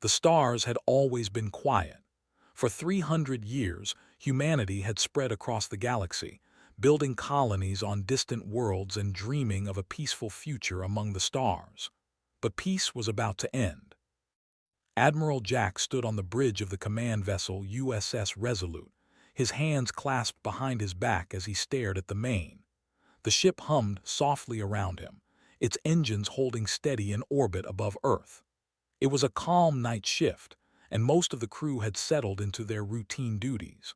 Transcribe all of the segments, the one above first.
The stars had always been quiet. For 300 years, humanity had spread across the galaxy, building colonies on distant worlds and dreaming of a peaceful future among the stars. But peace was about to end. Admiral Jack stood on the bridge of the command vessel USS Resolute, his hands clasped behind his back as he stared at the main. The ship hummed softly around him, its engines holding steady in orbit above Earth. It was a calm night shift, and most of the crew had settled into their routine duties.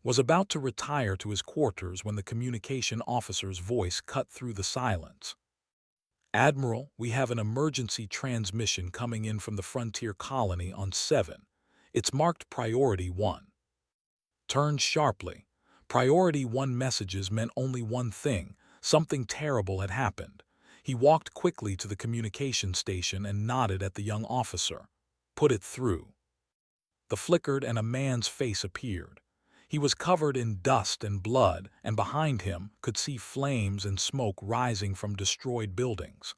Was about to retire to his quarters when the communication officer's voice cut through the silence. "Admiral, we have an emergency transmission coming in from the frontier colony on 7. It's marked Priority 1. Turned sharply. Priority 1 messages meant only one thing: something terrible had happened. He walked quickly to the communication station and nodded at the young officer. "Put it through." The flickered and a man's face appeared. He was covered in dust and blood, and behind him could see flames and smoke rising from destroyed buildings.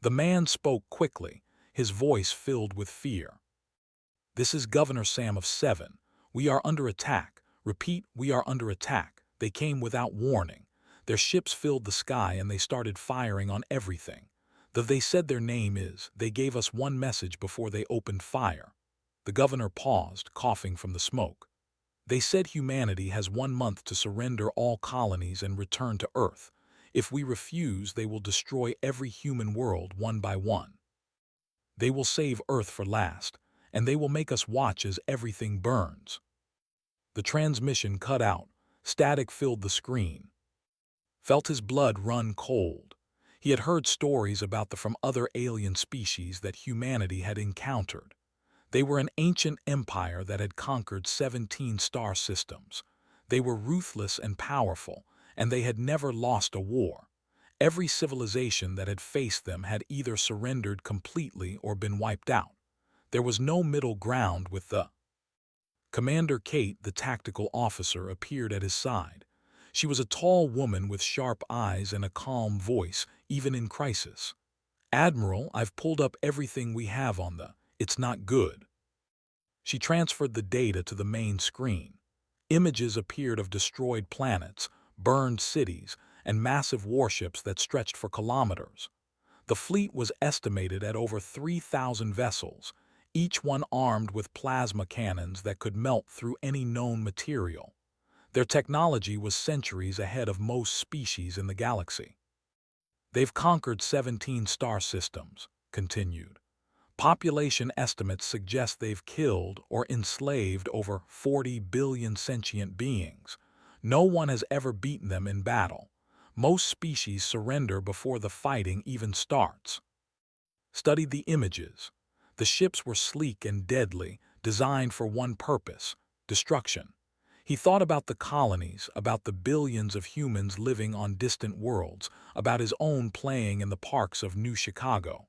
The man spoke quickly, his voice filled with fear. "This is Governor Sam of 7. We are under attack. Repeat, we are under attack." They came without warning. Their ships filled the sky and they started firing on everything. They said their name is, they gave us one message before they opened fire. The governor paused, coughing from the smoke. "They said humanity has 1 month to surrender all colonies and return to Earth. If we refuse, they will destroy every human world one by one. They will save Earth for last, and they will make us watch as everything burns." The transmission cut out. Static filled the screen. Felt his blood run cold. He had heard stories about from other alien species that humanity had encountered. They were an ancient empire that had conquered 17 star systems. They were ruthless and powerful, and they had never lost a war. Every civilization that had faced them had either surrendered completely or been wiped out. There was no middle ground with the Commander Kate, the tactical officer, appeared at his side. She was a tall woman with sharp eyes and a calm voice, even in crisis. "Admiral, I've pulled up everything we have on the It's not good." She transferred the data to the main screen. Images appeared of destroyed planets, burned cities, and massive warships that stretched for kilometers. The fleet was estimated at over 3,000 vessels, each one armed with plasma cannons that could melt through any known material. Their technology was centuries ahead of most species in the galaxy. "They've conquered 17 star systems," continued. "Population estimates suggest they've killed or enslaved over 40 billion sentient beings. No one has ever beaten them in battle. Most species surrender before the fighting even starts." Studied the images. The ships were sleek and deadly, designed for one purpose: destruction. He thought about the colonies, about the billions of humans living on distant worlds, about his own playing in the parks of New Chicago.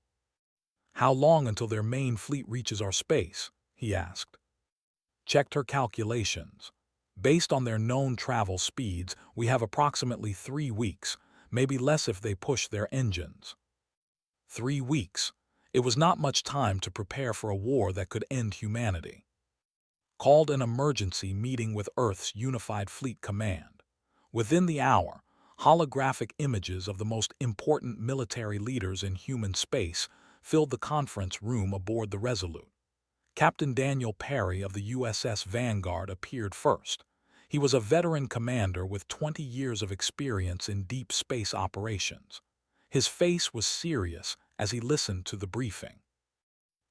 "How long until their main fleet reaches our space?" he asked. Checked her calculations. "Based on their known travel speeds, we have approximately 3 weeks, maybe less if they push their engines." 3 weeks. It was not much time to prepare for a war that could end humanity. Called an emergency meeting with Earth's Unified Fleet Command. Within the hour, holographic images of the most important military leaders in human space filled the conference room aboard the Resolute. Captain Daniel Perry of the USS Vanguard appeared first. He was a veteran commander with 20 years of experience in deep space operations. His face was serious as he listened to the briefing.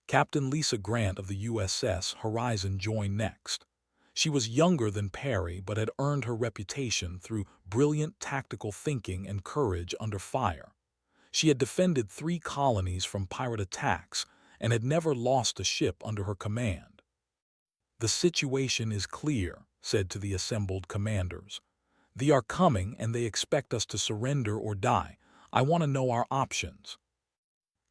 Captain Lisa Grant of the USS Horizon joined next. She was younger than Perry but had earned her reputation through brilliant tactical thinking and courage under fire. She had defended 3 colonies from pirate attacks and had never lost a ship under her command. "The situation is clear," said to the assembled commanders. "They are coming and they expect us to surrender or die. I want to know our options."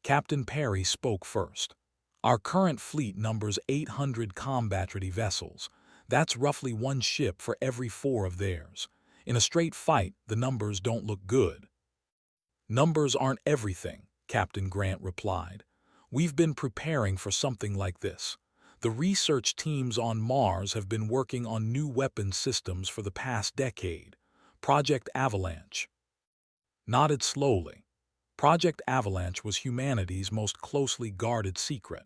Captain Perry spoke first. "Our current fleet numbers 800 combat-ready vessels. That's roughly 1 ship for every 4 of theirs. In a straight fight, the numbers don't look good." "Numbers aren't everything," Captain Grant replied. "We've been preparing for something like this. The research teams on Mars have been working on new weapon systems for the past decade. Project Avalanche nodded slowly. Project Avalanche was humanity's most closely guarded secret.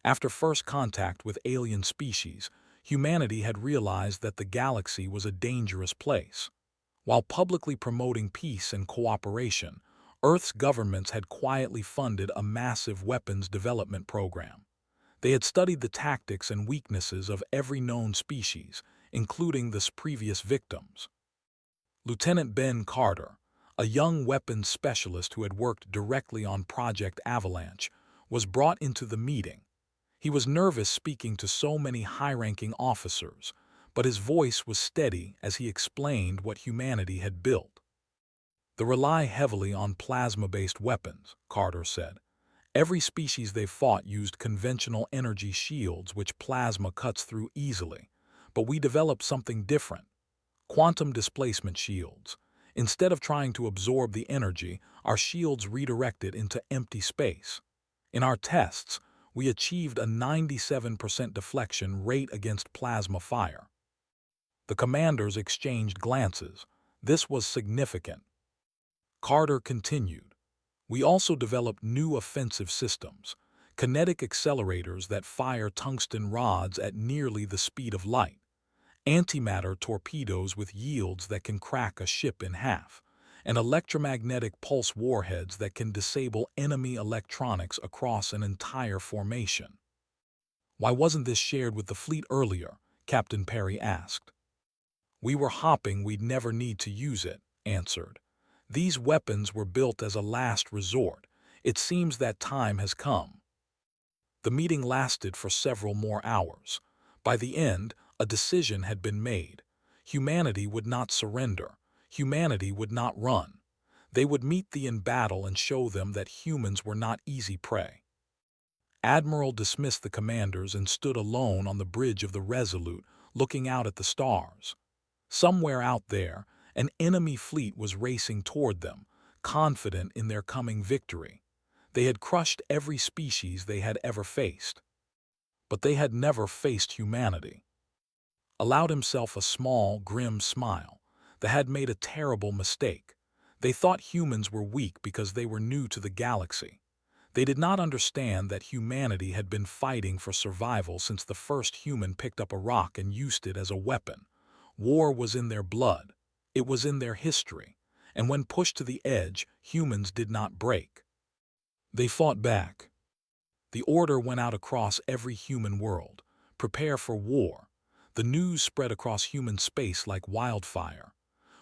After first contact with alien species, humanity had realized that the galaxy was a dangerous place. While publicly promoting peace and cooperation, Earth's governments had quietly funded a massive weapons development program. They had studied the tactics and weaknesses of every known species, including the previous victims. Lieutenant Ben Carter, a young weapons specialist who had worked directly on Project Avalanche, was brought into the meeting. He was nervous speaking to so many high-ranking officers, but his voice was steady as he explained what humanity had built. They rely heavily on plasma-based weapons, Carter said. Every species they fought used conventional energy shields which plasma cuts through easily, but we developed something different. Quantum displacement shields. Instead of trying to absorb the energy, our shields redirect it into empty space. In our tests, we achieved a 97% deflection rate against plasma fire. The commanders exchanged glances. This was significant. Carter continued. We also developed new offensive systems, kinetic accelerators that fire tungsten rods at nearly the speed of light, antimatter torpedoes with yields that can crack a ship in half, and electromagnetic pulse warheads that can disable enemy electronics across an entire formation. Why wasn't this shared with the fleet earlier? Captain Perry asked. We were hoping we'd never need to use it, answered. These weapons were built as a last resort. It seems that time has come. The meeting lasted for several more hours. By the end, a decision had been made. Humanity would not surrender. Humanity would not run. They would meet in battle and show them that humans were not easy prey. Admiral dismissed the commanders and stood alone on the bridge of the Resolute, looking out at the stars. Somewhere out there, an enemy fleet was racing toward them, confident in their coming victory. They had crushed every species they had ever faced. But they had never faced humanity. Allowed himself a small, grim smile. They had made a terrible mistake. They thought humans were weak because they were new to the galaxy. They did not understand that humanity had been fighting for survival since the first human picked up a rock and used it as a weapon. War was in their blood. It was in their history. And when pushed to the edge, humans did not break. They fought back. The order went out across every human world. Prepare for war. The news spread across human space like wildfire.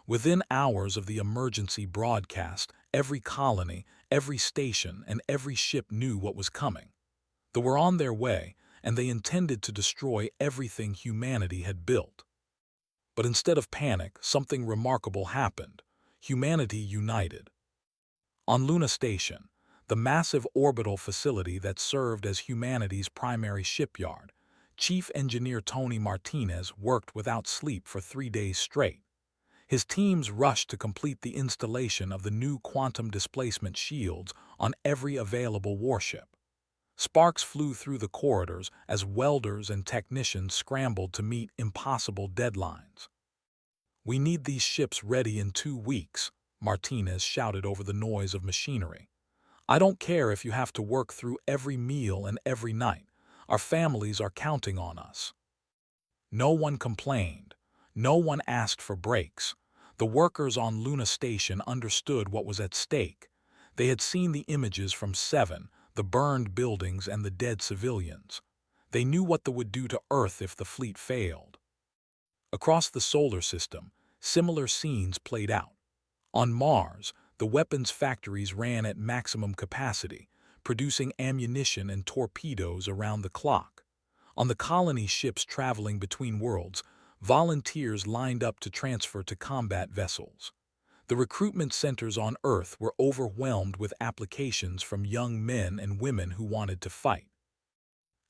Within hours of the emergency broadcast, every colony, every station, and every ship knew what was coming. They were on their way, and they intended to destroy everything humanity had built. But instead of panic, something remarkable happened. Humanity united. On Luna Station, the massive orbital facility that served as humanity's primary shipyard, Chief Engineer Tony Martinez worked without sleep for 3 days straight. His teams rushed to complete the installation of the new quantum displacement shields on every available warship. Sparks flew through the corridors as welders and technicians scrambled to meet impossible deadlines. We need these ships ready in 2 weeks, Martinez shouted over the noise of machinery. I don't care if you have to work through every meal and every night. Our families are counting on us. No one complained. No one asked for breaks. The workers on Luna Station understood what was at stake. They had seen the images from Seven, the burned buildings and the dead civilians. They knew what they would do to Earth if the fleet failed. Across the solar system, similar scenes played out. On Mars, the weapons factories ran at maximum capacity, producing ammunition and torpedoes around the clock. On the colony ships traveling between worlds, volunteers lined up to transfer to combat vessels. The recruitment centers on Earth were overwhelmed with applications from young men and women who wanted to fight.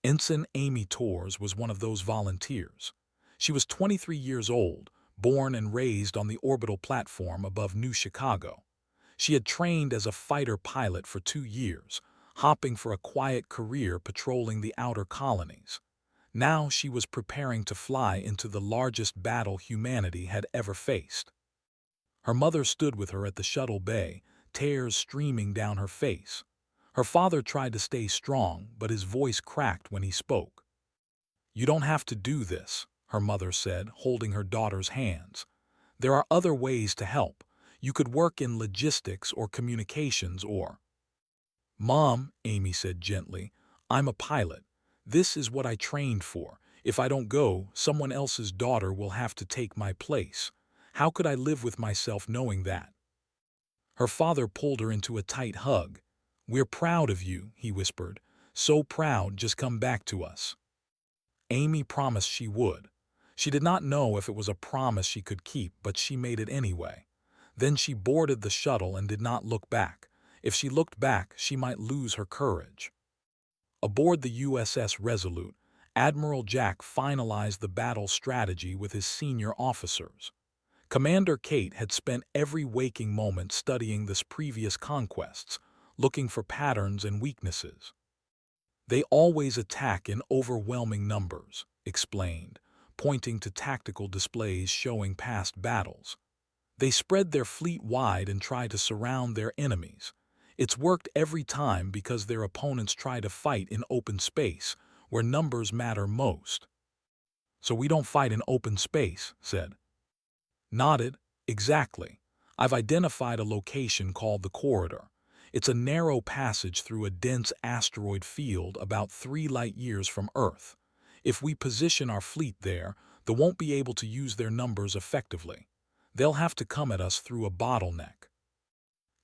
Ensign Amy Torres was one of those volunteers. She was 23 years old, born and raised on the orbital platform above New Chicago. She had trained as a fighter pilot for 2 years, hopping for a quiet career patrolling the outer colonies. Now she was preparing to fly into the largest battle humanity had ever faced. Her mother stood with her at the shuttle bay, tears streaming down her face. Her father tried to stay strong, but his voice cracked when he spoke. "You don't have to do this," her mother said, holding her daughter's hands. "There are other ways to help. You could work in logistics or communications or—" "Mom," Amy said gently, "I'm a pilot. This is what I trained for. If I don't go, someone else's daughter will have to take my place. How could I live with myself knowing that?" Her father pulled her into a tight hug. "We're proud of you," he whispered. "So proud, just come back to us." Amy promised she would. She did not know if it was a promise she could keep, but she made it anyway. Then she boarded the shuttle and did not look back. If she looked back, she might lose her courage. Aboard the USS Resolute, Admiral Jack finalized the battle strategy with his senior officers. Commander Kate had spent every waking moment studying this previous conquests, looking for patterns and weaknesses. "They always attack in overwhelming numbers," explained, pointing to tactical displays showing past battles. "They spread their fleet wide and try to surround their enemies. It's worked every time because their opponents try to fight in open space, where numbers matter most." "So we don't fight in open space," said. Nodded. "Exactly. I've identified a location called the Corridor. It's a narrow passage through a dense asteroid field about 3 light-years from Earth. If we position our fleet there, they won't be able to use their numbers effectively. They'll have to come at us through a bottleneck."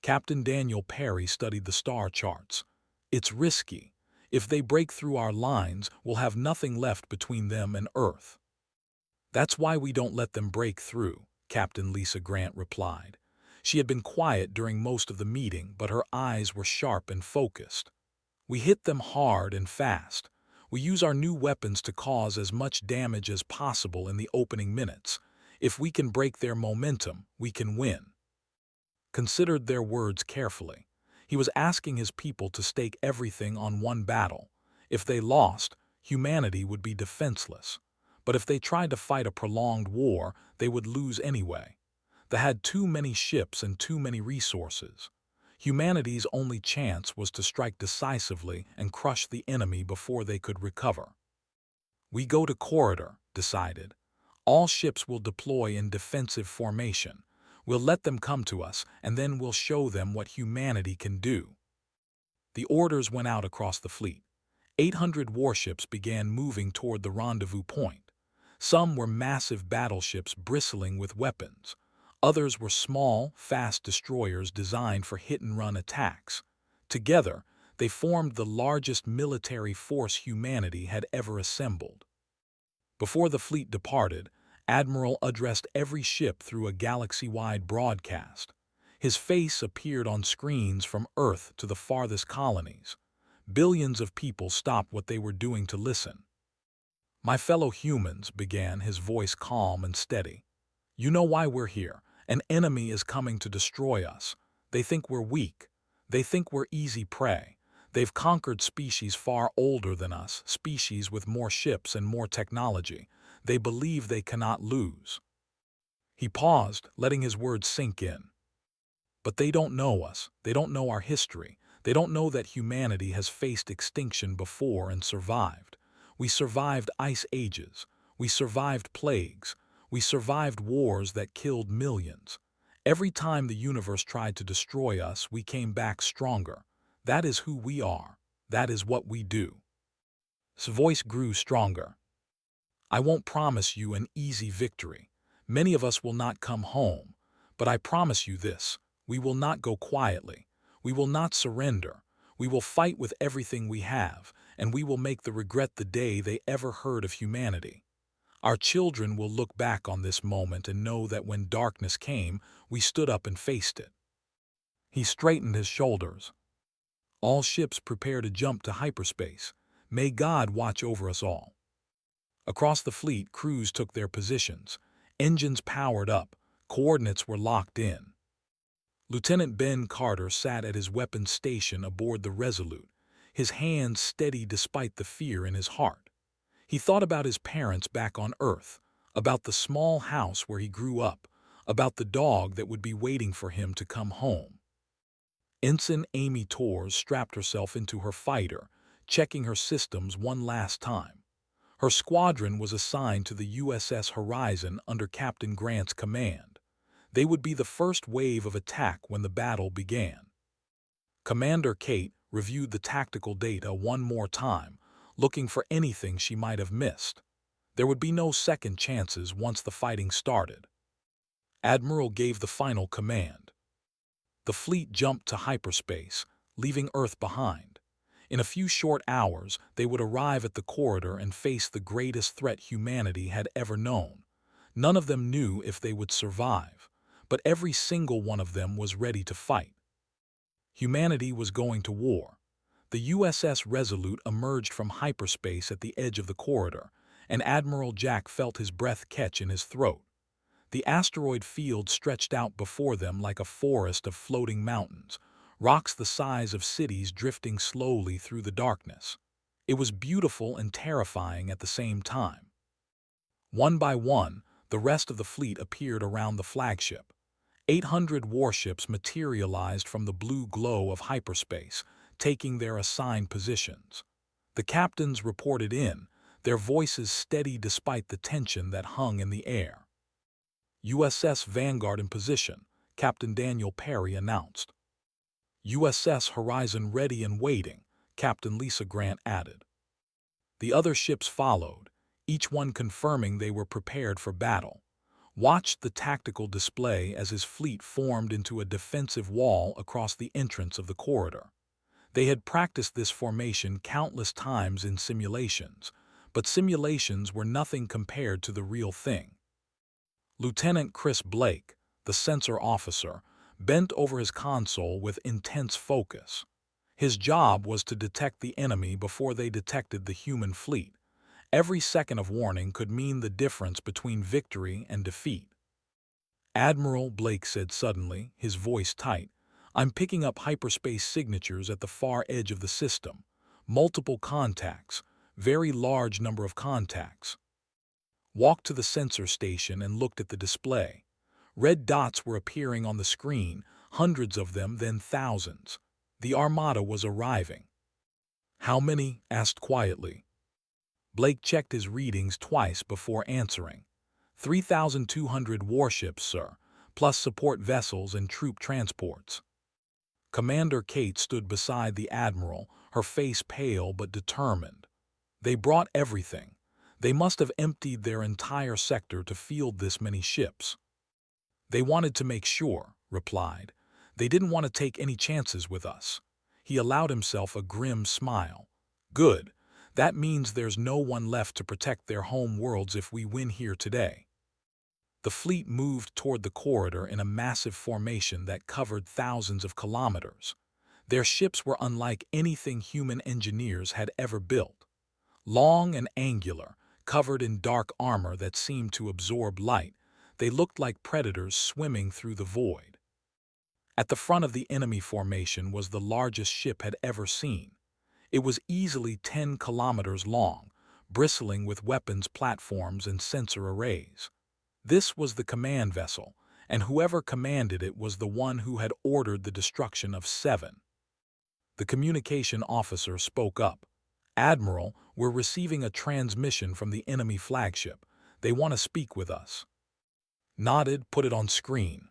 Captain Daniel Perry studied the star charts. "It's risky. If they break through our lines, we'll have nothing left between them and Earth." "That's why we don't let them break through," Captain Lisa Grant replied. She had been quiet during most of the meeting, but her eyes were sharp and focused. "We hit them hard and fast. We use our new weapons to cause as much damage as possible in the opening minutes. If we can break their momentum, we can win." Considered their words carefully. He was asking his people to stake everything on one battle. If they lost, humanity would be defenseless. But if they tried to fight a prolonged war, they would lose anyway. They had too many ships and too many resources. Humanity's only chance was to strike decisively and crush the enemy before they could recover. "We go to Corridor," decided. "All ships will deploy in defensive formation. We'll let them come to us, and then we'll show them what humanity can do." The orders went out across the fleet. 800 warships began moving toward the rendezvous point. Some were massive battleships bristling with weapons. Others were small, fast destroyers designed for hit-and-run attacks. Together, they formed the largest military force humanity had ever assembled. Before the fleet departed, Admiral addressed every ship through a galaxy-wide broadcast. His face appeared on screens from Earth to the farthest colonies. Billions of people stopped what they were doing to listen. "My fellow humans," began, his voice calm and steady. "You know why we're here. An enemy is coming to destroy us. They think we're weak. They think we're easy prey. They've conquered species far older than us, species with more ships and more technology. They believe they cannot lose." He paused, letting his words sink in. "But they don't know us. They don't know our history. They don't know that humanity has faced extinction before and survived. We survived ice ages. We survived plagues. We survived wars that killed millions. Every time the universe tried to destroy us, we came back stronger. That is who we are. That is what we do." His voice grew stronger. "I won't promise you an easy victory. Many of us will not come home. But I promise you this: we will not go quietly. We will not surrender. We will fight with everything we have, and we will make them regret the day they ever heard of humanity. Our children will look back on this moment and know that when darkness came, we stood up and faced it." He straightened his shoulders. "All ships prepare to jump to hyperspace. May God watch over us all." Across the fleet, crews took their positions. Engines powered up. Coordinates were locked in. Lieutenant Ben Carter sat at his weapons station aboard the Resolute, his hands steady despite the fear in his heart. He thought about his parents back on Earth, about the small house where he grew up, about the dog that would be waiting for him to come home. Ensign Amy Torres strapped herself into her fighter, checking her systems one last time. Her squadron was assigned to the USS Horizon under Captain Grant's command. They would be the first wave of attack when the battle began. Commander Kate reviewed the tactical data one more time, looking for anything she might have missed. There would be no second chances once the fighting started. Admiral gave the final command. The fleet jumped to hyperspace, leaving Earth behind. In a few short hours, they would arrive at the corridor and face the greatest threat humanity had ever known. None of them knew if they would survive, but every single one of them was ready to fight. Humanity was going to war. The USS Resolute emerged from hyperspace at the edge of the corridor, and Admiral Jack felt his breath catch in his throat. The asteroid field stretched out before them like a forest of floating mountains, rocks the size of cities drifting slowly through the darkness. It was beautiful and terrifying at the same time. One by one, the rest of the fleet appeared around the flagship. 800 warships materialized from the blue glow of hyperspace, taking their assigned positions. The captains reported in, their voices steady despite the tension that hung in the air. USS Vanguard in position, Captain Daniel Perry announced. USS Horizon ready and waiting, Captain Lisa Grant added. The other ships followed, each one confirming they were prepared for battle. Watched the tactical display as his fleet formed into a defensive wall across the entrance of the corridor. They had practiced this formation countless times in simulations, but simulations were nothing compared to the real thing. Lieutenant Chris Blake, the sensor officer, bent over his console with intense focus. His job was to detect the enemy before they detected the human fleet. Every second of warning could mean the difference between victory and defeat. Admiral, Blake said suddenly, his voice tight, I'm picking up hyperspace signatures at the far edge of the system. Multiple contacts, very large number of contacts. Walked to the sensor station and looked at the display. Red dots were appearing on the screen, hundreds of them, then thousands. The armada was arriving. How many? Asked quietly. Blake checked his readings twice before answering. 3,200 warships, sir, plus support vessels and troop transports. Commander Kate stood beside the admiral, her face pale but determined. They brought everything. They must have emptied their entire sector to field this many ships. They wanted to make sure, replied. They didn't want to take any chances with us. He allowed himself a grim smile. Good. That means there's no one left to protect their home worlds if we win here today. The fleet moved toward the corridor in a massive formation that covered thousands of kilometers. Their ships were unlike anything human engineers had ever built. Long and angular, covered in dark armor that seemed to absorb light, they looked like predators swimming through the void. At the front of the enemy formation was the largest ship had ever seen. It was easily 10 kilometers long, bristling with weapons platforms and sensor arrays. This was the command vessel, and whoever commanded it was the one who had ordered the destruction of 7. The communication officer spoke up. Admiral, we're receiving a transmission from the enemy flagship. They want to speak with us. Nodded, put it on screen.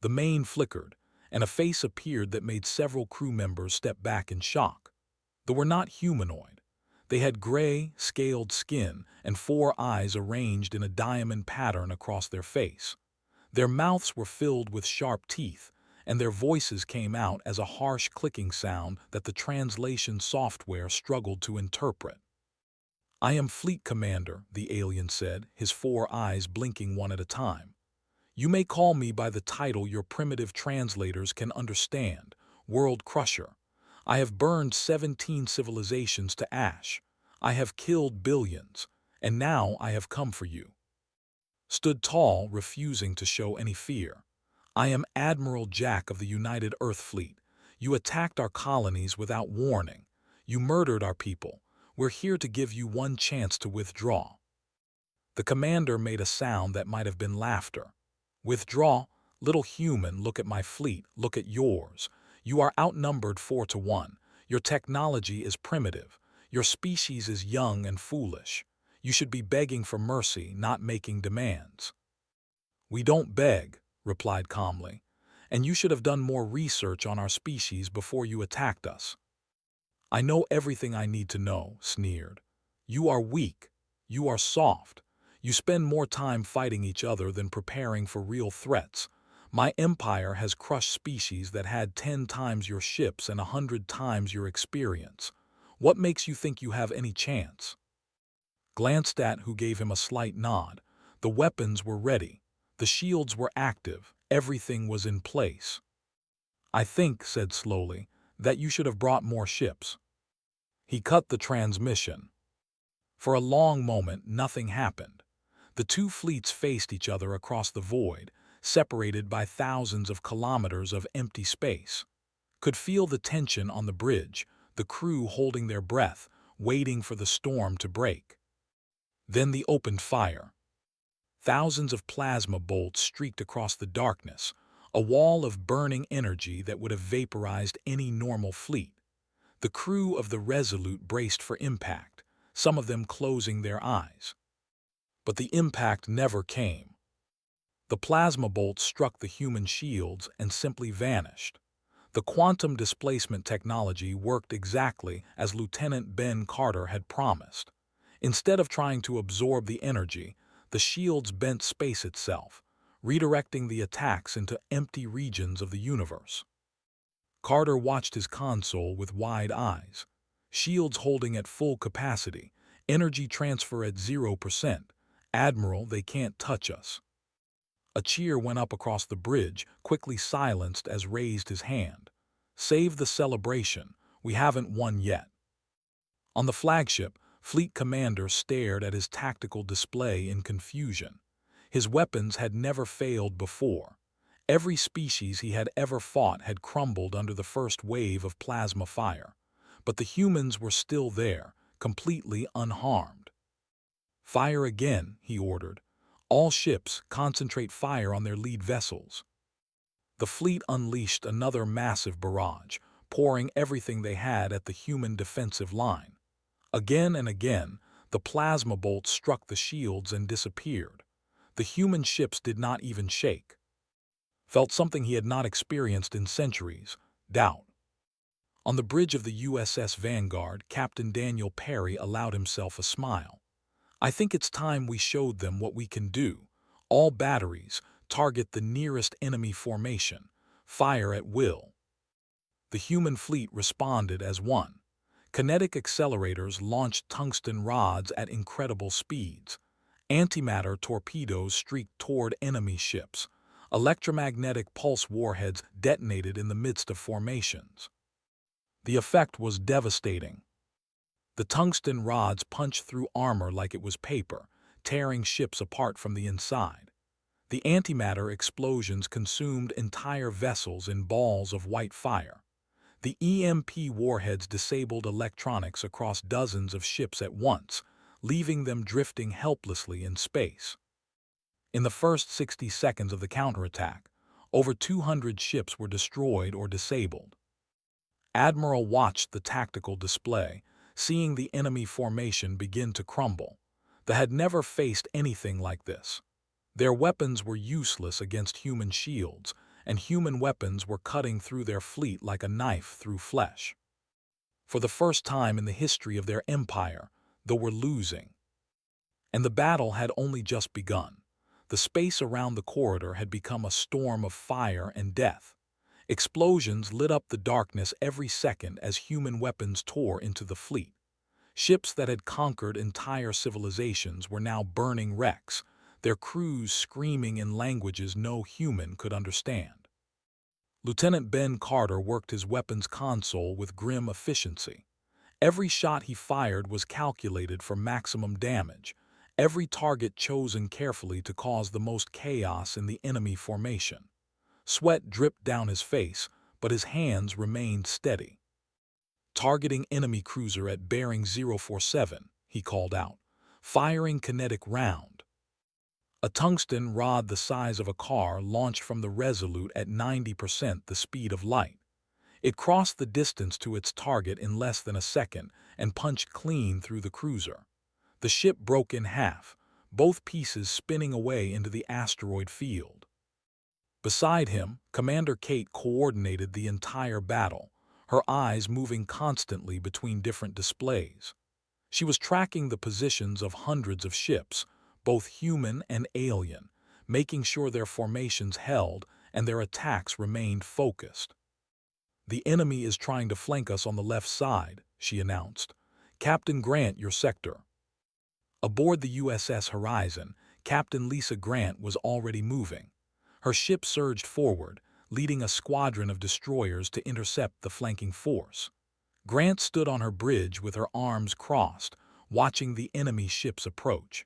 The main flickered, and a face appeared that made several crew members step back in shock. They were not humanoid. They had gray, scaled skin and 4 eyes arranged in a diamond pattern across their face. Their mouths were filled with sharp teeth, and their voices came out as a harsh clicking sound that the translation software struggled to interpret. I am Fleet Commander, the alien said, his 4 eyes blinking one at a time. You may call me by the title your primitive translators can understand, World Crusher. I have burned 17 civilizations to ash. I have killed billions, and now I have come for you. Stood tall, refusing to show any fear. I am Admiral Jack of the United Earth Fleet. You attacked our colonies without warning. You murdered our people. We're here to give you one chance to withdraw." The commander made a sound that might have been laughter. "Withdraw? Little human, look at my fleet, look at yours. You are outnumbered 4-1. Your technology is primitive. Your species is young and foolish. You should be begging for mercy, not making demands." "We don't beg," replied calmly, "and you should have done more research on our species before you attacked us." "I know everything I need to know," sneered. "You are weak. You are soft. You spend more time fighting each other than preparing for real threats. My empire has crushed species that had 10 times your ships and 100 times your experience. What makes you think you have any chance?" Glanced at, who gave him a slight nod. The weapons were ready. The shields were active. Everything was in place. "I think," said slowly, "that you should have brought more ships." He cut the transmission. For a long moment, nothing happened. The two fleets faced each other across the void, separated by thousands of kilometers of empty space. Could feel the tension on the bridge, the crew holding their breath, waiting for the storm to break. Then they opened fire. Thousands of plasma bolts streaked across the darkness, a wall of burning energy that would have vaporized any normal fleet. The crew of the Resolute braced for impact, some of them closing their eyes. But the impact never came. The plasma bolts struck the human shields and simply vanished. The quantum displacement technology worked exactly as Lieutenant Ben Carter had promised. Instead of trying to absorb the energy, the shields bent space itself, redirecting the attacks into empty regions of the universe. Carter watched his console with wide eyes. Shields holding at full capacity, energy transfer at 0%. "Admiral, they can't touch us." A cheer went up across the bridge, quickly silenced as raised his hand. "Save the celebration. We haven't won yet." On the flagship, Fleet Commander stared at his tactical display in confusion. His weapons had never failed before. Every species he had ever fought had crumbled under the first wave of plasma fire. But the humans were still there, completely unharmed. "Fire again," he ordered. "All ships, concentrate fire on their lead vessels." The fleet unleashed another massive barrage, pouring everything they had at the human defensive line. Again and again, the plasma bolts struck the shields and disappeared. The human ships did not even shake. Felt something he had not experienced in centuries: doubt. On the bridge of the USS Vanguard, Captain Daniel Perry allowed himself a smile. "I think it's time we showed them what we can do. All batteries, target the nearest enemy formation. Fire at will." The human fleet responded as one. Kinetic accelerators launched tungsten rods at incredible speeds. Antimatter torpedoes streaked toward enemy ships. Electromagnetic pulse warheads detonated in the midst of formations. The effect was devastating. The tungsten rods punched through armor like it was paper, tearing ships apart from the inside. The antimatter explosions consumed entire vessels in balls of white fire. The EMP warheads disabled electronics across dozens of ships at once, leaving them drifting helplessly in space. In the first 60 seconds of the counterattack, over 200 ships were destroyed or disabled. Admiral watched the tactical display, seeing the enemy formation begin to crumble. They had never faced anything like this. Their weapons were useless against human shields, and human weapons were cutting through their fleet like a knife through flesh. For the first time in the history of their empire, they were losing. And the battle had only just begun. The space around the corridor had become a storm of fire and death. Explosions lit up the darkness every second as human weapons tore into the fleet. Ships that had conquered entire civilizations were now burning wrecks, their crews screaming in languages no human could understand. Lieutenant Ben Carter worked his weapons console with grim efficiency. Every shot he fired was calculated for maximum damage, every target chosen carefully to cause the most chaos in the enemy formation. Sweat dripped down his face, but his hands remained steady. Targeting enemy cruiser at bearing 047, he called out. Firing kinetic round. A tungsten rod the size of a car launched from the Resolute at 90% the speed of light. It crossed the distance to its target in less than a second and punched clean through the cruiser. The ship broke in half, both pieces spinning away into the asteroid field. Beside him, Commander Kate coordinated the entire battle, her eyes moving constantly between different displays. She was tracking the positions of hundreds of ships, both human and alien, making sure their formations held and their attacks remained focused. The enemy is trying to flank us on the left side, she announced. Captain Grant, your sector. Aboard the USS Horizon, Captain Lisa Grant was already moving. Her ship surged forward, leading a squadron of destroyers to intercept the flanking force. Grant stood on her bridge with her arms crossed, watching the enemy ships approach.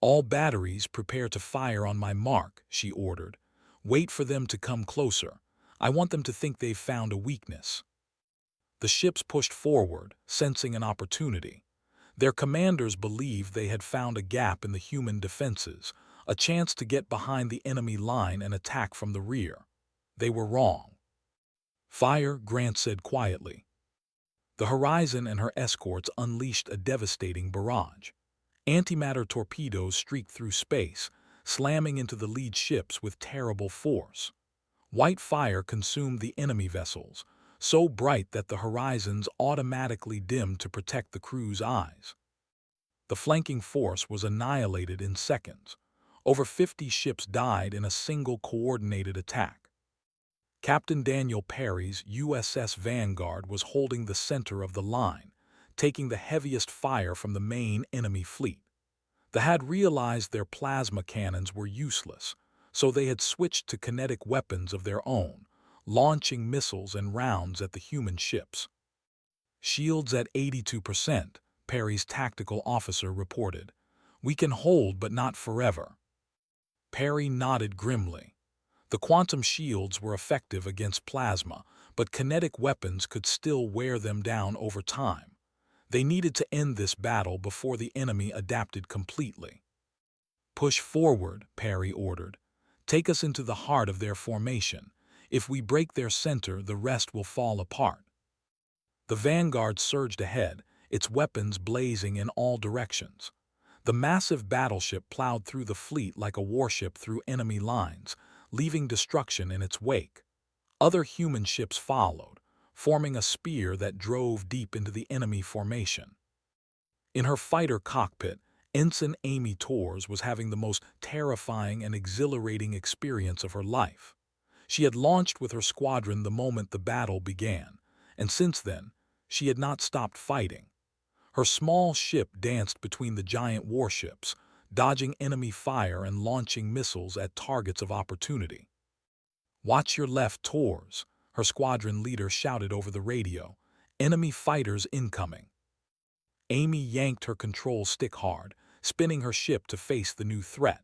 All batteries prepare to fire on my mark, she ordered. Wait for them to come closer. I want them to think they've found a weakness. The ships pushed forward, sensing an opportunity. Their commanders believed they had found a gap in the human defenses, a chance to get behind the enemy line and attack from the rear. They were wrong. Fire, Grant said quietly. The Horizon and her escorts unleashed a devastating barrage. Antimatter torpedoes streaked through space, slamming into the lead ships with terrible force. White fire consumed the enemy vessels, so bright that the Horizons automatically dimmed to protect the crew's eyes. The flanking force was annihilated in seconds. Over 50 ships died in a single coordinated attack. Captain Daniel Perry's USS Vanguard was holding the center of the line, taking the heaviest fire from the main enemy fleet. They had realized their plasma cannons were useless, so they had switched to kinetic weapons of their own, launching missiles and rounds at the human ships. Shields at 82%, Perry's tactical officer reported. We can hold, but not forever. Perry nodded grimly. The quantum shields were effective against plasma, but kinetic weapons could still wear them down over time. They needed to end this battle before the enemy adapted completely. Push forward, Perry ordered. Take us into the heart of their formation. If we break their center, the rest will fall apart. The Vanguard surged ahead, its weapons blazing in all directions. The massive battleship plowed through the fleet like a warship through enemy lines, leaving destruction in its wake. Other human ships followed, forming a spear that drove deep into the enemy formation. In her fighter cockpit, Ensign Amy Torres was having the most terrifying and exhilarating experience of her life. She had launched with her squadron the moment the battle began, and since then, she had not stopped fighting. Her small ship danced between the giant warships, dodging enemy fire and launching missiles at targets of opportunity. Watch your left, Torres, her squadron leader shouted over the radio. Enemy fighters incoming. Amy yanked her control stick hard, spinning her ship to face the new threat.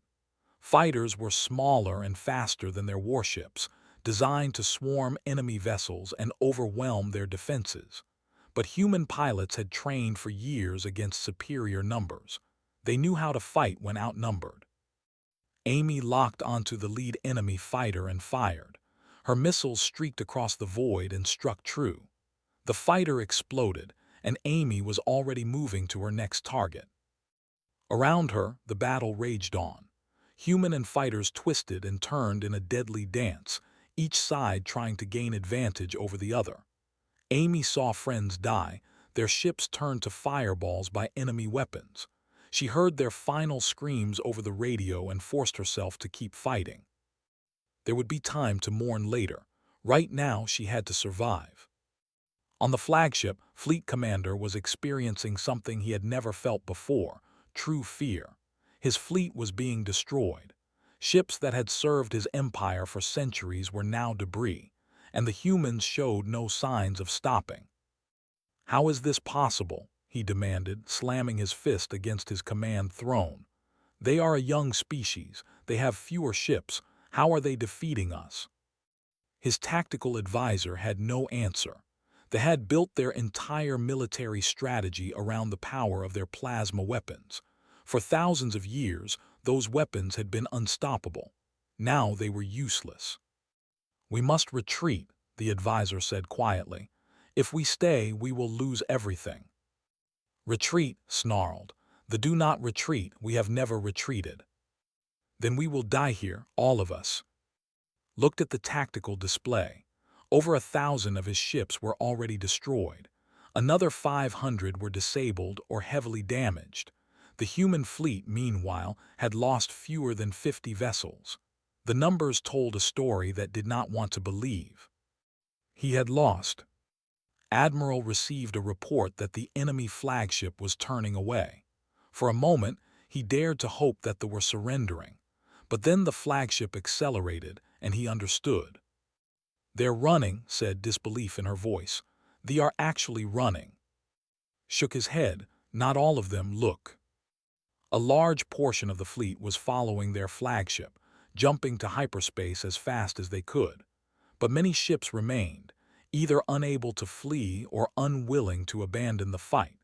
Fighters were smaller and faster than their warships, designed to swarm enemy vessels and overwhelm their defenses. But human pilots had trained for years against superior numbers. They knew how to fight when outnumbered. Amy locked onto the lead enemy fighter and fired. Her missiles streaked across the void and struck true. The fighter exploded, and Amy was already moving to her next target. Around her, the battle raged on. Human and fighters twisted and turned in a deadly dance, each side trying to gain advantage over the other. Amy saw friends die, their ships turned to fireballs by enemy weapons. She heard their final screams over the radio and forced herself to keep fighting. There would be time to mourn later. Right now, she had to survive. On the flagship, Fleet Commander was experiencing something he had never felt before, true fear. His fleet was being destroyed. Ships that had served his empire for centuries were now debris, and the humans showed no signs of stopping. How is this possible? He demanded, slamming his fist against his command throne. They are a young species. They have fewer ships. How are they defeating us? His tactical advisor had no answer. They had built their entire military strategy around the power of their plasma weapons. For thousands of years, those weapons had been unstoppable. Now they were useless. "We must retreat," the advisor said quietly. "If we stay, we will lose everything." "Retreat," snarled. "The do not retreat, we have never retreated." "Then we will die here, all of us." Looked at the tactical display. Over 1,000 of his ships were already destroyed. Another 500 were disabled or heavily damaged. The human fleet, meanwhile, had lost fewer than 50 vessels. The numbers told a story that did not want to believe. He had lost. Admiral received a report that the enemy flagship was turning away. For a moment, he dared to hope that they were surrendering. But then the flagship accelerated, and he understood. "They're running," said, disbelief in her voice. "They are actually running." Shook his head. "Not all of them, look." A large portion of the fleet was following their flagship, jumping to hyperspace as fast as they could. But many ships remained, either unable to flee or unwilling to abandon the fight.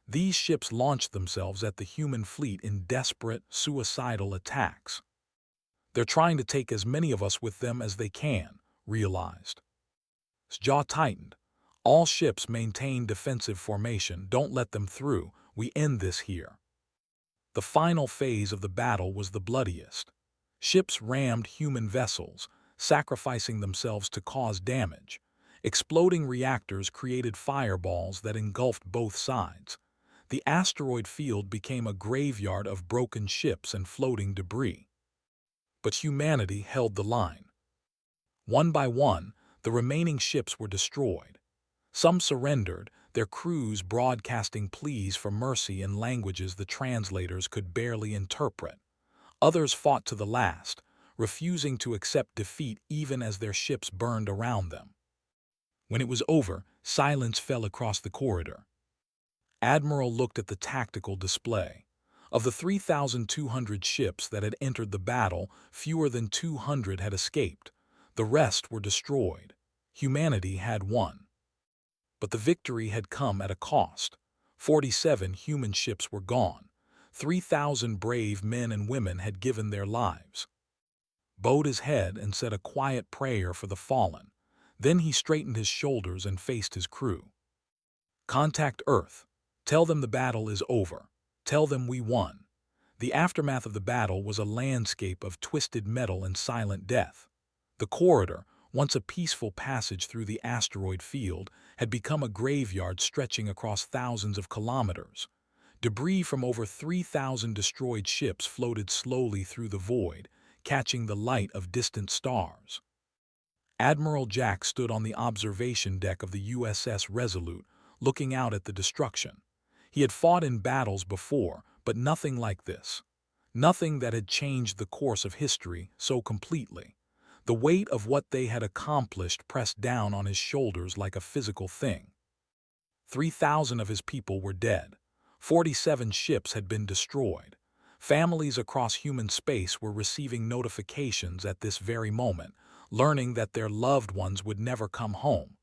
These ships launched themselves at the human fleet in desperate, suicidal attacks. "They're trying to take as many of us with them as they can," realized. His jaw tightened. "All ships maintain defensive formation. Don't let them through. We end this here." The final phase of the battle was the bloodiest. Ships rammed human vessels, sacrificing themselves to cause damage. Exploding reactors created fireballs that engulfed both sides. The asteroid field became a graveyard of broken ships and floating debris. But humanity held the line. One by one, the remaining ships were destroyed. Some surrendered, their crews broadcasting pleas for mercy in languages the translators could barely interpret. Others fought to the last, refusing to accept defeat even as their ships burned around them. When it was over, silence fell across the corridor. Admiral looked at the tactical display. Of the 3,200 ships that had entered the battle, fewer than 200 had escaped. The rest were destroyed. Humanity had won. But the victory had come at a cost. 47 human ships were gone. 3,000 brave men and women had given their lives. Bowed his head and said a quiet prayer for the fallen. Then he straightened his shoulders and faced his crew. "Contact Earth. Tell them the battle is over. Tell them we won." The aftermath of the battle was a landscape of twisted metal and silent death. The corridor, once a peaceful passage through the asteroid field, had become a graveyard stretching across thousands of kilometers. Debris from over 3,000 destroyed ships floated slowly through the void, catching the light of distant stars. Admiral Jack stood on the observation deck of the USS Resolute, looking out at the destruction. He had fought in battles before, but nothing like this. Nothing that had changed the course of history so completely. The weight of what they had accomplished pressed down on his shoulders like a physical thing. 3,000 of his people were dead. 47 ships had been destroyed. Families across human space were receiving notifications at this very moment, learning that their loved ones would never come home.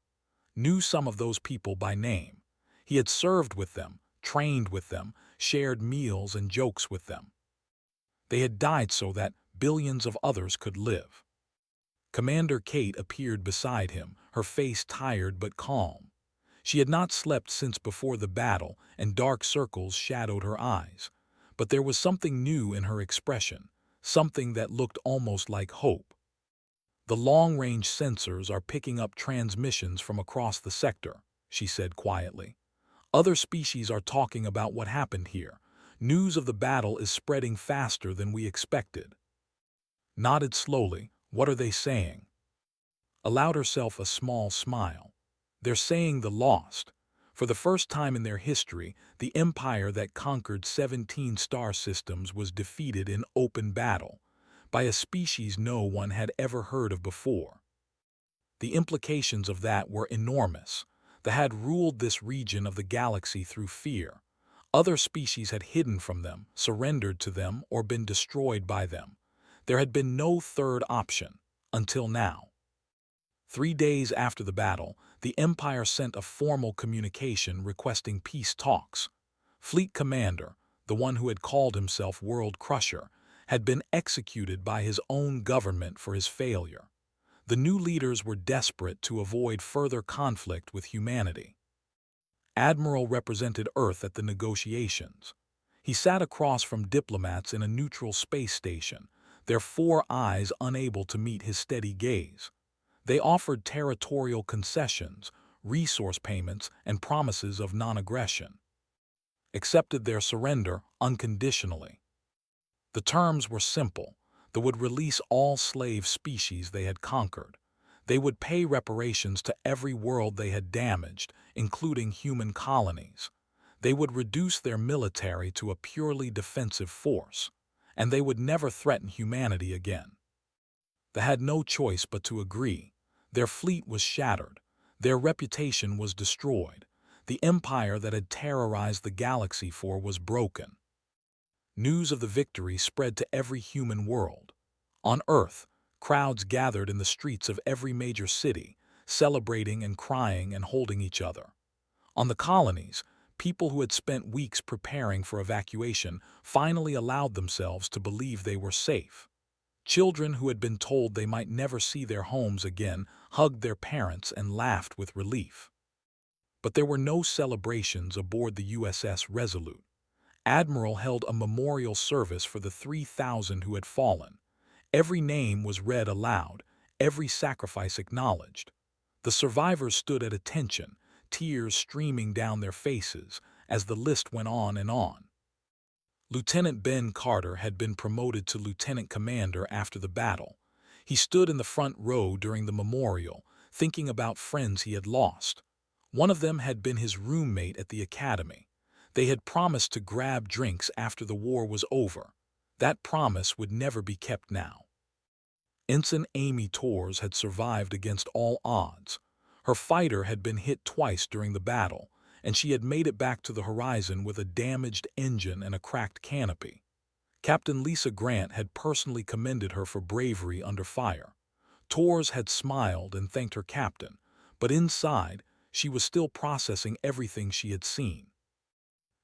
Knew some of those people by name. He had served with them, trained with them, shared meals and jokes with them. They had died so that billions of others could live. Commander Kate appeared beside him, her face tired but calm. She had not slept since before the battle, and dark circles shadowed her eyes. But there was something new in her expression, something that looked almost like hope. "The long-range sensors are picking up transmissions from across the sector," she said quietly. "Other species are talking about what happened here. News of the battle is spreading faster than we expected." Nodded slowly. "What are they saying?" Allowed herself a small smile. "They're saying the lost. For the first time in their history, the empire that conquered 17 star systems was defeated in open battle by a species no one had ever heard of before. The implications of that were enormous. They had ruled this region of the galaxy through fear. Other species had hidden from them, surrendered to them, or been destroyed by them. There had been no third option, until now. 3 days after the battle, the Empire sent a formal communication requesting peace talks. Fleet Commander, the one who had called himself World Crusher, had been executed by his own government for his failure. The new leaders were desperate to avoid further conflict with humanity. Admiral represented Earth at the negotiations. He sat across from diplomats in a neutral space station, their four eyes unable to meet his steady gaze. They offered territorial concessions, resource payments, and promises of non-aggression. Accepted their surrender unconditionally. The terms were simple. They would release all slave species they had conquered. They would pay reparations to every world they had damaged, including human colonies. They would reduce their military to a purely defensive force, and they would never threaten humanity again. They had no choice but to agree. Their fleet was shattered. Their reputation was destroyed. The empire that had terrorized the galaxy was broken. News of the victory spread to every human world. On Earth, crowds gathered in the streets of every major city, celebrating and crying and holding each other. On the colonies, people who had spent weeks preparing for evacuation finally allowed themselves to believe they were safe. Children who had been told they might never see their homes again hugged their parents and laughed with relief. But there were no celebrations aboard the USS Resolute. Admiral held a memorial service for the 3,000 who had fallen. Every name was read aloud, every sacrifice acknowledged. The survivors stood at attention, tears streaming down their faces as the list went on and on. Lieutenant Ben Carter had been promoted to lieutenant commander after the battle. He stood in the front row during the memorial, thinking about friends he had lost. One of them had been his roommate at the academy. They had promised to grab drinks after the war was over. That promise would never be kept now. Ensign Amy Torres had survived against all odds. Her fighter had been hit twice during the battle, and she had made it back to the horizon with a damaged engine and a cracked canopy. Captain Lisa Grant had personally commended her for bravery under fire. Torres had smiled and thanked her captain, but inside, she was still processing everything she had seen.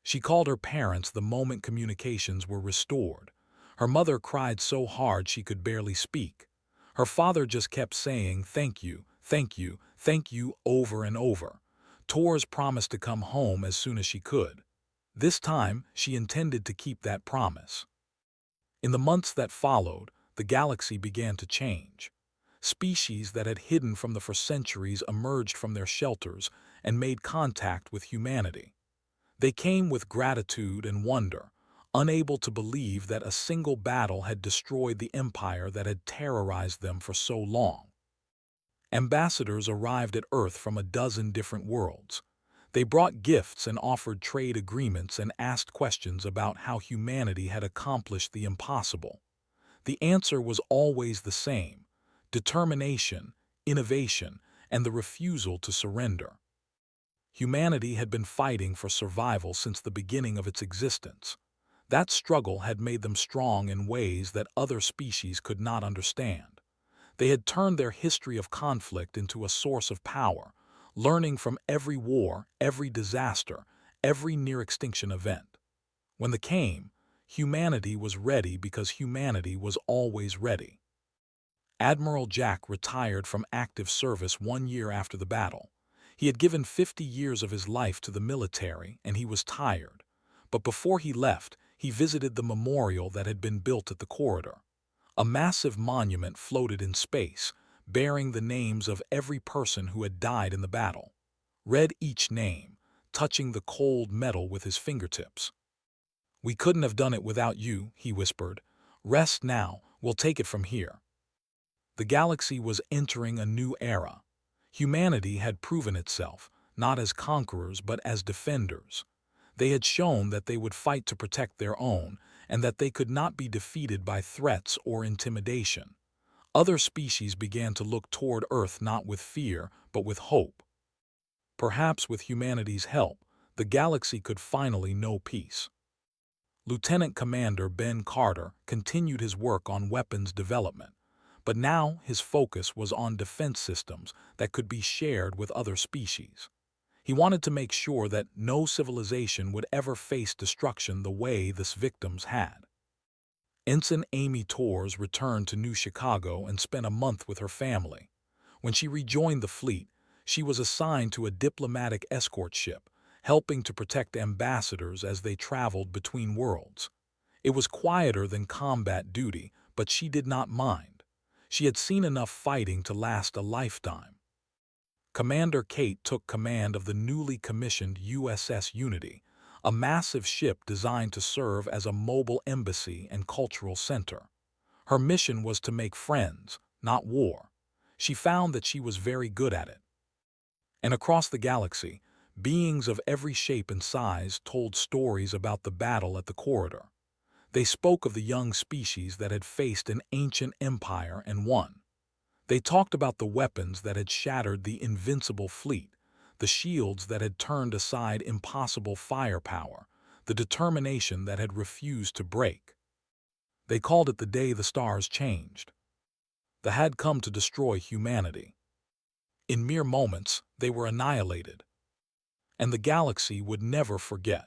She called her parents the moment communications were restored. Her mother cried so hard she could barely speak. Her father just kept saying, "Thank you, thank you, thank you," over and over. Torres promised to come home as soon as she could. This time, she intended to keep that promise. In the months that followed, the galaxy began to change. Species that had hidden from them for centuries emerged from their shelters and made contact with humanity. They came with gratitude and wonder, unable to believe that a single battle had destroyed the empire that had terrorized them for so long. Ambassadors arrived at Earth from a dozen different worlds. They brought gifts and offered trade agreements and asked questions about how humanity had accomplished the impossible. The answer was always the same: determination, innovation, and the refusal to surrender. Humanity had been fighting for survival since the beginning of its existence. That struggle had made them strong in ways that other species could not understand. They had turned their history of conflict into a source of power, learning from every war, every disaster, every near-extinction event. When the came, humanity was ready because humanity was always ready. Admiral Jack retired from active service 1 year after the battle. He had given 50 years of his life to the military, and he was tired. But before he left, he visited the memorial that had been built at the corridor. A massive monument floated in space, bearing the names of every person who had died in the battle. Read each name, touching the cold metal with his fingertips. "We couldn't have done it without you," he whispered. "Rest now, we'll take it from here." The galaxy was entering a new era. Humanity had proven itself, not as conquerors but as defenders. They had shown that they would fight to protect their own, and that they could not be defeated by threats or intimidation. Other species began to look toward Earth not with fear, but with hope. Perhaps with humanity's help, the galaxy could finally know peace. Lieutenant Commander Ben Carter continued his work on weapons development, But now his focus was on defense systems that could be shared with other species. He wanted to make sure that no civilization would ever face destruction the way this victims had. Ensign Amy Torres returned to New Chicago and spent a month with her family. When she rejoined the fleet, she was assigned to a diplomatic escort ship, helping to protect ambassadors as they traveled between worlds. It was quieter than combat duty, but she did not mind. She had seen enough fighting to last a lifetime. Commander Kate took command of the newly commissioned USS Unity, a massive ship designed to serve as a mobile embassy and cultural center. Her mission was to make friends, not war. She found that she was very good at it. And across the galaxy, beings of every shape and size told stories about the battle at the corridor. They spoke of the young species that had faced an ancient empire and won. They talked about the weapons that had shattered the invincible fleet, the shields that had turned aside impossible firepower, the determination that had refused to break. They called it the day the stars changed. They had come to destroy humanity. In mere moments, they were annihilated. And the galaxy would never forget.